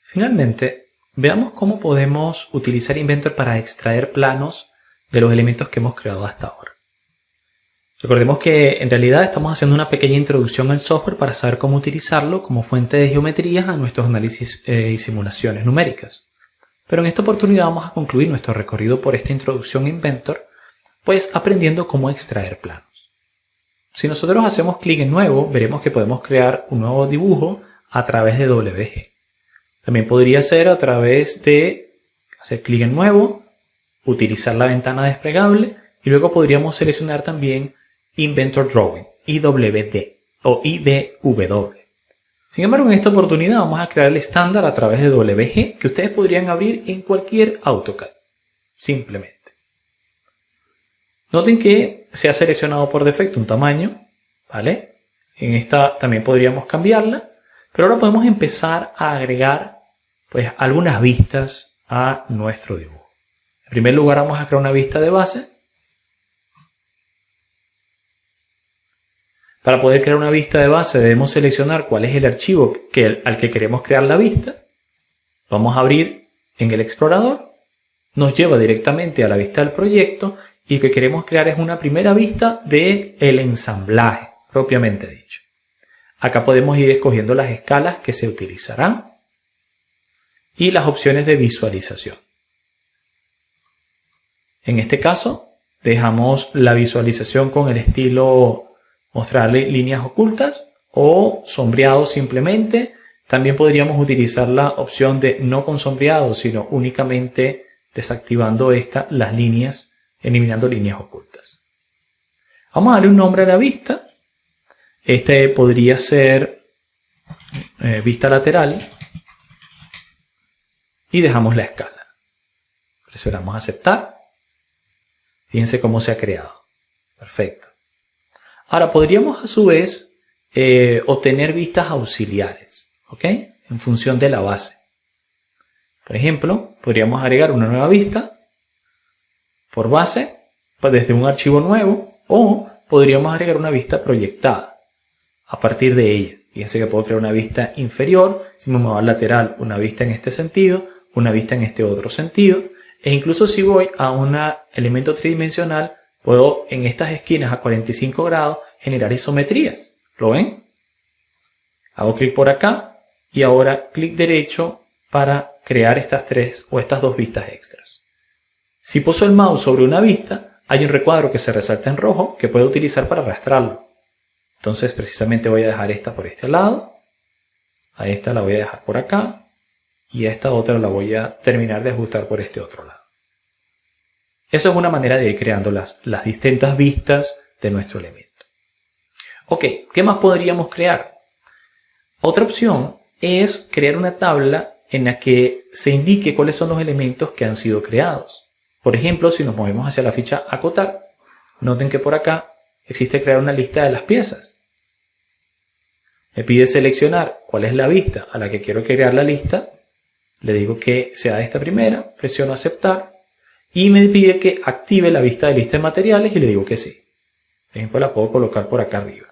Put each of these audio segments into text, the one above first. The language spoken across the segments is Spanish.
Finalmente, veamos cómo podemos utilizar Inventor para extraer planos de los elementos que hemos creado hasta ahora. Recordemos que en realidad estamos haciendo una pequeña introducción al software para saber cómo utilizarlo como fuente de geometrías a nuestros análisis y simulaciones numéricas. Pero en esta oportunidad vamos a concluir nuestro recorrido por esta introducción a Inventor, pues aprendiendo cómo extraer planos. Si nosotros hacemos clic en nuevo, veremos que podemos crear un nuevo dibujo a través de WG. También podría ser a través de hacer clic en nuevo, utilizar la ventana desplegable y luego podríamos seleccionar también Inventor Drawing, IWD o IDW. Sin embargo, en esta oportunidad vamos a crear el estándar a través de WG que ustedes podrían abrir en cualquier AutoCAD, simplemente. Noten que se ha seleccionado por defecto un tamaño, ¿vale? En esta también podríamos cambiarla, pero ahora podemos empezar a agregar pues algunas vistas a nuestro dibujo. En primer lugar vamos a crear una vista de base. Para poder crear una vista de base debemos seleccionar cuál es el archivo al que queremos crear la vista. Vamos a abrir en el explorador, nos lleva directamente a la vista del proyecto y lo que queremos crear es una primera vista del ensamblaje, propiamente dicho. Acá podemos ir escogiendo las escalas que se utilizarán y las opciones de visualización. En este caso, dejamos la visualización con el estilo mostrarle líneas ocultas o sombreado simplemente. También podríamos utilizar la opción de no con sombreado, sino únicamente desactivando las líneas, eliminando líneas ocultas. Vamos a darle un nombre a la vista. Este podría ser vista lateral y dejamos la escala. Presionamos aceptar. Fíjense cómo se ha creado. Perfecto. Ahora podríamos a su vez obtener vistas auxiliares, ¿ok? En función de la base. Por ejemplo, podríamos agregar una nueva vista por base, pues desde un archivo nuevo, o podríamos agregar una vista proyectada a partir de ella. Fíjense que puedo crear una vista inferior, si me muevo al lateral, una vista en este sentido, una vista en este otro sentido, e incluso si voy a un elemento tridimensional, puedo en estas esquinas a 45 grados generar isometrías. ¿Lo ven? Hago clic por acá y ahora clic derecho para crear estas tres o estas dos vistas extras. Si poso el mouse sobre una vista, hay un recuadro que se resalta en rojo que puedo utilizar para arrastrarlo. Entonces precisamente voy a dejar esta por este lado, a esta la voy a dejar por acá y a esta otra la voy a terminar de ajustar por este otro lado. Esa es una manera de ir creando las distintas vistas de nuestro elemento. Ok, ¿qué más podríamos crear? Otra opción es crear una tabla en la que se indique cuáles son los elementos que han sido creados. Por ejemplo, si nos movemos hacia la ficha acotar, noten que por acá existe crear una lista de las piezas. Me pide seleccionar cuál es la vista a la que quiero crear la lista. Le digo que sea esta primera, presiono aceptar y me pide que active la vista de lista de materiales y le digo que sí. Por ejemplo, la puedo colocar por acá arriba.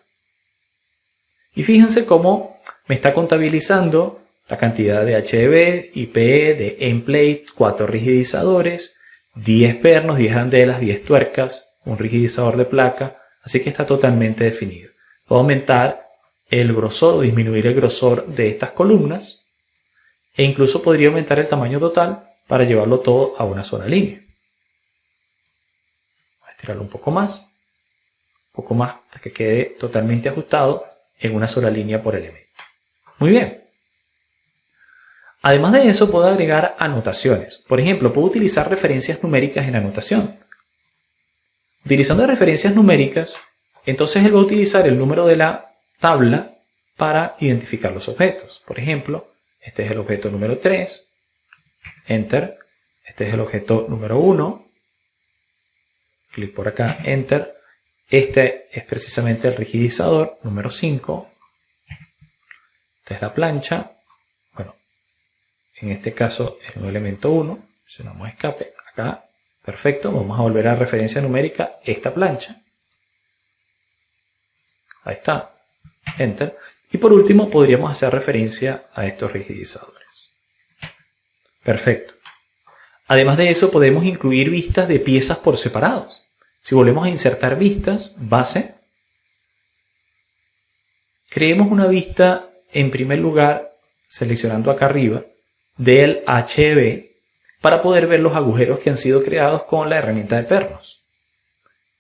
Y fíjense cómo me está contabilizando la cantidad de HDB, IPE, de endplate, 4 rigidizadores, 10 pernos, 10 andelas, 10 tuercas, un rigidizador de placa, así que está totalmente definido. Puedo aumentar el grosor o disminuir el grosor de estas columnas e incluso podría aumentar el tamaño total para llevarlo todo a una sola línea. Voy a estirarlo un poco más hasta que quede totalmente ajustado en una sola línea por elemento. Muy bien. Además de eso, puedo agregar anotaciones. Por ejemplo, puedo utilizar referencias numéricas en anotación. Utilizando referencias numéricas, entonces él va a utilizar el número de la tabla para identificar los objetos. Por ejemplo, este es el objeto número 3, Enter. Este es el objeto número 1, clic por acá, Enter. Este es precisamente el rigidizador número 5. Esta es la plancha. En este caso es un elemento 1, presionamos escape, acá, perfecto, vamos a volver a referencia numérica esta plancha. Ahí está, Enter. Y por último podríamos hacer referencia a estos rigidizadores. Perfecto. Además de eso, podemos incluir vistas de piezas por separados. Si volvemos a insertar vistas, base, creemos una vista, en primer lugar, seleccionando acá arriba, del HB, para poder ver los agujeros que han sido creados con la herramienta de pernos.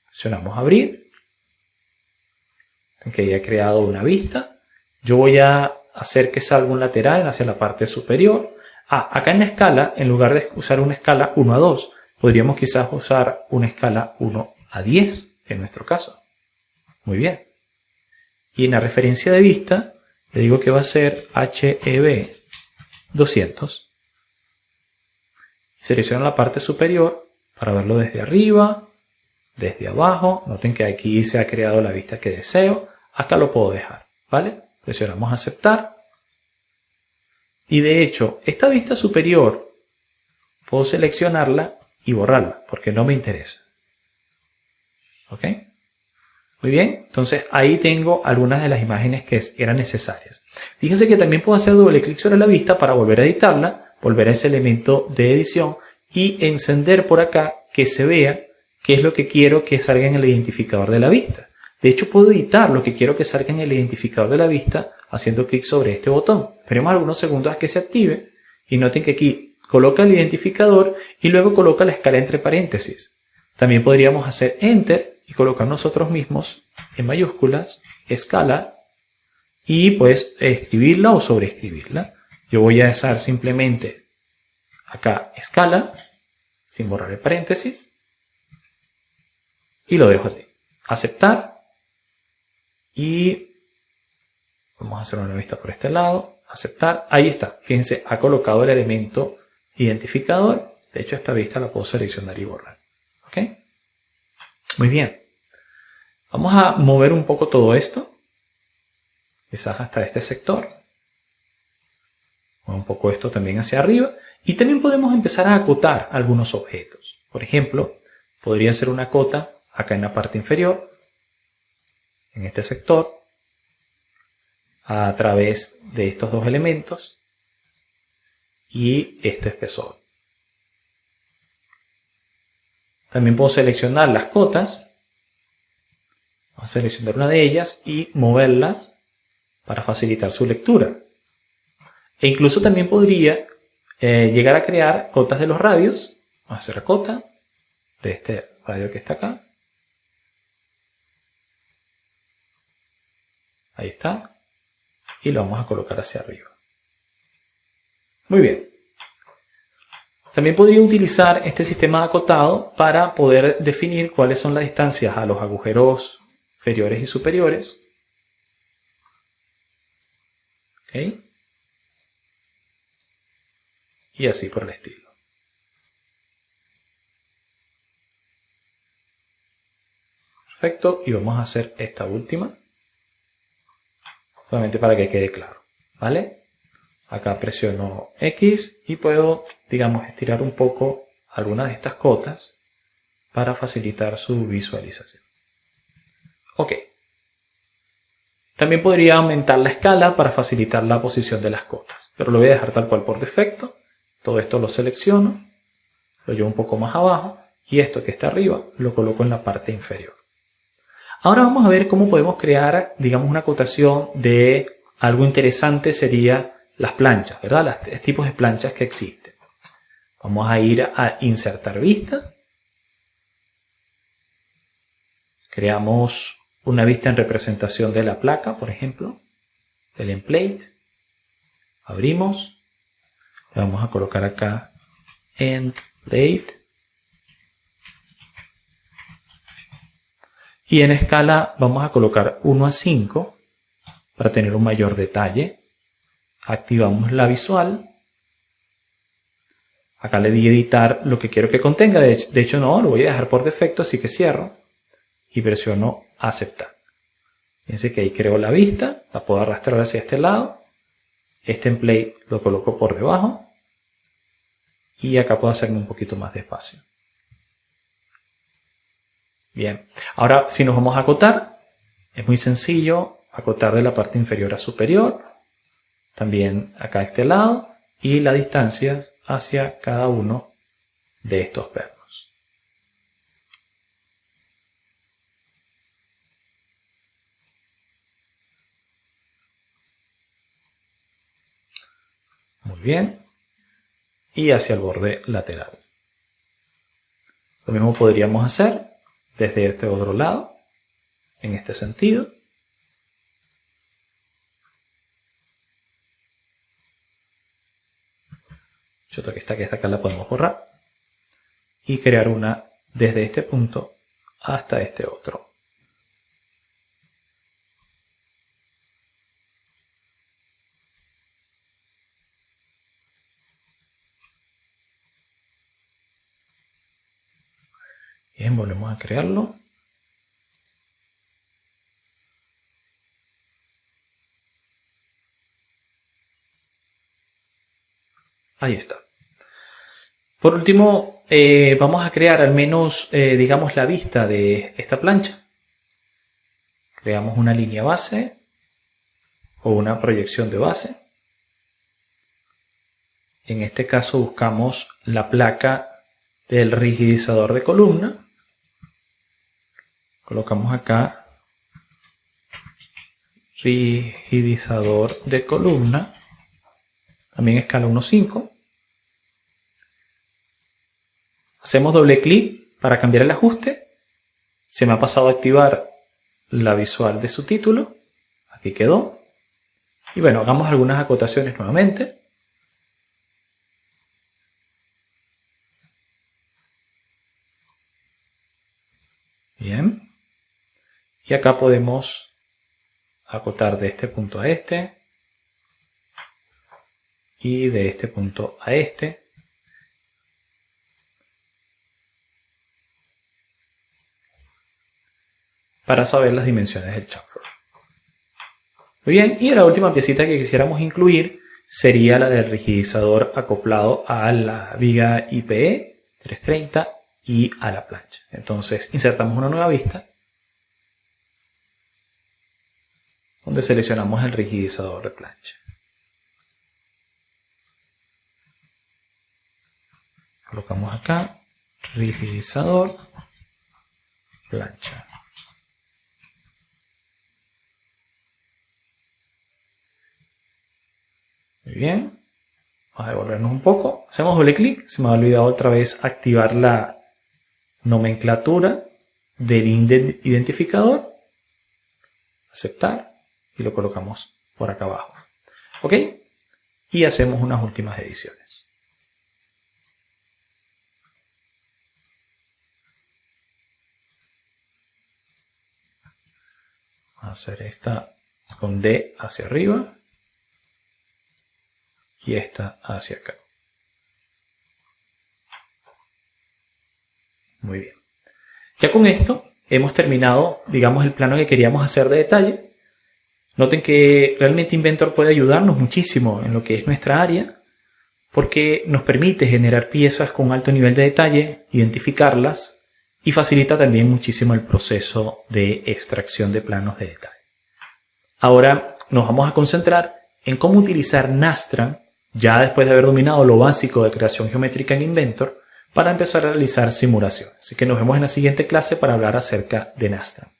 Presionamos abrir. Que ya he creado una vista. Yo voy a hacer que salga un lateral hacia la parte superior. Acá en la escala, en lugar de usar una escala 1 a 2, podríamos quizás usar una escala 1 a 10, en nuestro caso. Muy bien. Y en la referencia de vista, le digo que va a ser HEB 200. Selecciono la parte superior para verlo desde arriba, desde abajo. Noten que aquí se ha creado la vista que deseo. Acá lo puedo dejar, ¿vale? Presionamos aceptar. Y de hecho, esta vista superior puedo seleccionarla y borrarla porque no me interesa. ¿Ok? Muy bien, entonces ahí tengo algunas de las imágenes que eran necesarias. Fíjense que también puedo hacer doble clic sobre la vista para volver a editarla, volver a ese elemento de edición y encender por acá que se vea qué es lo que quiero que salga en el identificador de la vista. De hecho, puedo editar lo que quiero que salga en el identificador de la vista haciendo clic sobre este botón. Esperemos algunos segundos a que se active y noten que aquí coloca el identificador y luego coloca la escala entre paréntesis. También podríamos hacer Enter y colocar nosotros mismos en mayúsculas escala y pues escribirla o sobreescribirla. Yo voy a usar simplemente acá escala sin borrar el paréntesis y lo dejo así. Aceptar. Y vamos a hacer una vista por este lado. Aceptar. Ahí está. Fíjense, ha colocado el elemento identificador. De hecho, esta vista la puedo seleccionar y borrar. ¿Ok? Muy bien. Vamos a mover un poco todo esto. Quizás hasta este sector. Un poco esto también hacia arriba. Y también podemos empezar a acotar algunos objetos. Por ejemplo, podría ser una cota acá en la parte inferior. En este sector, a través de estos dos elementos y este espesor. También puedo seleccionar las cotas, vamos a seleccionar una de ellas y moverlas para facilitar su lectura. E incluso también podría llegar a crear cotas de los radios. Vamos a hacer la cota de este radio que está acá. Ahí está. Y lo vamos a colocar hacia arriba. Muy bien. También podría utilizar este sistema de acotado para poder definir cuáles son las distancias a los agujeros inferiores y superiores. ¿Ok? Y así por el estilo. Perfecto. Y vamos a hacer esta última. Solamente para que quede claro, ¿vale? Acá presiono X y puedo, digamos, estirar un poco algunas de estas cotas para facilitar su visualización. Ok. También podría aumentar la escala para facilitar la posición de las cotas, pero lo voy a dejar tal cual por defecto. Todo esto lo selecciono, lo llevo un poco más abajo y esto que está arriba lo coloco en la parte inferior. Ahora vamos a ver cómo podemos crear, digamos, una acotación de algo interesante sería las planchas, ¿verdad? Los tres tipos de planchas que existen. Vamos a ir a insertar vista. Creamos una vista en representación de la placa, por ejemplo, el emplate. Abrimos. Le vamos a colocar acá End Plate. Y en escala vamos a colocar 1 a 5 para tener un mayor detalle. Activamos la visual. Acá le di editar lo que quiero que contenga. De hecho no, lo voy a dejar por defecto, así que cierro y presiono aceptar. Fíjense que ahí creo la vista, la puedo arrastrar hacia este lado. Este emplate lo coloco por debajo. Y acá puedo hacerme un poquito más de espacio. Bien, ahora si nos vamos a acotar, es muy sencillo acotar de la parte inferior a superior, también acá a este lado, y las distancias hacia cada uno de estos pernos. Muy bien. Y hacia el borde lateral. Lo mismo podríamos hacer desde este otro lado, en este sentido. Que esta acá la podemos borrar. Y crear una desde este punto hasta este otro. Bien, volvemos a crearlo. Ahí está. Por último, vamos a crear al menos, digamos, la vista de esta plancha. Creamos una línea base o una proyección de base. En este caso buscamos la placa del rigidizador de columna. Colocamos acá rigidizador de columna, también escala 1.5. Hacemos doble clic para cambiar el ajuste. Se me ha pasado a activar la visual de su título. Aquí quedó. Y bueno, hagamos algunas acotaciones nuevamente. Bien. Y acá podemos acotar de este punto a este. Y de este punto a este. Para saber las dimensiones del chamfer. Muy bien, y la última piecita que quisiéramos incluir sería la del rigidizador acoplado a la viga IPE 330 y a la plancha. Entonces insertamos una nueva vista donde seleccionamos el rigidizador de plancha. Colocamos acá rigidizador plancha. Muy bien, vamos a devolvernos un poco, hacemos doble clic, se me ha olvidado otra vez activar la nomenclatura del identificador, aceptar y lo colocamos por acá abajo, ok, y hacemos unas últimas ediciones. Vamos a hacer esta con D hacia arriba. Y esta hacia acá. Muy bien. Ya con esto hemos terminado, digamos, el plano que queríamos hacer de detalle. Noten que realmente Inventor puede ayudarnos muchísimo en lo que es nuestra área, porque nos permite generar piezas con alto nivel de detalle, identificarlas y facilita también muchísimo el proceso de extracción de planos de detalle. Ahora nos vamos a concentrar en cómo utilizar Nastran ya después de haber dominado lo básico de creación geométrica en Inventor, para empezar a realizar simulaciones. Así que nos vemos en la siguiente clase para hablar acerca de Nastran.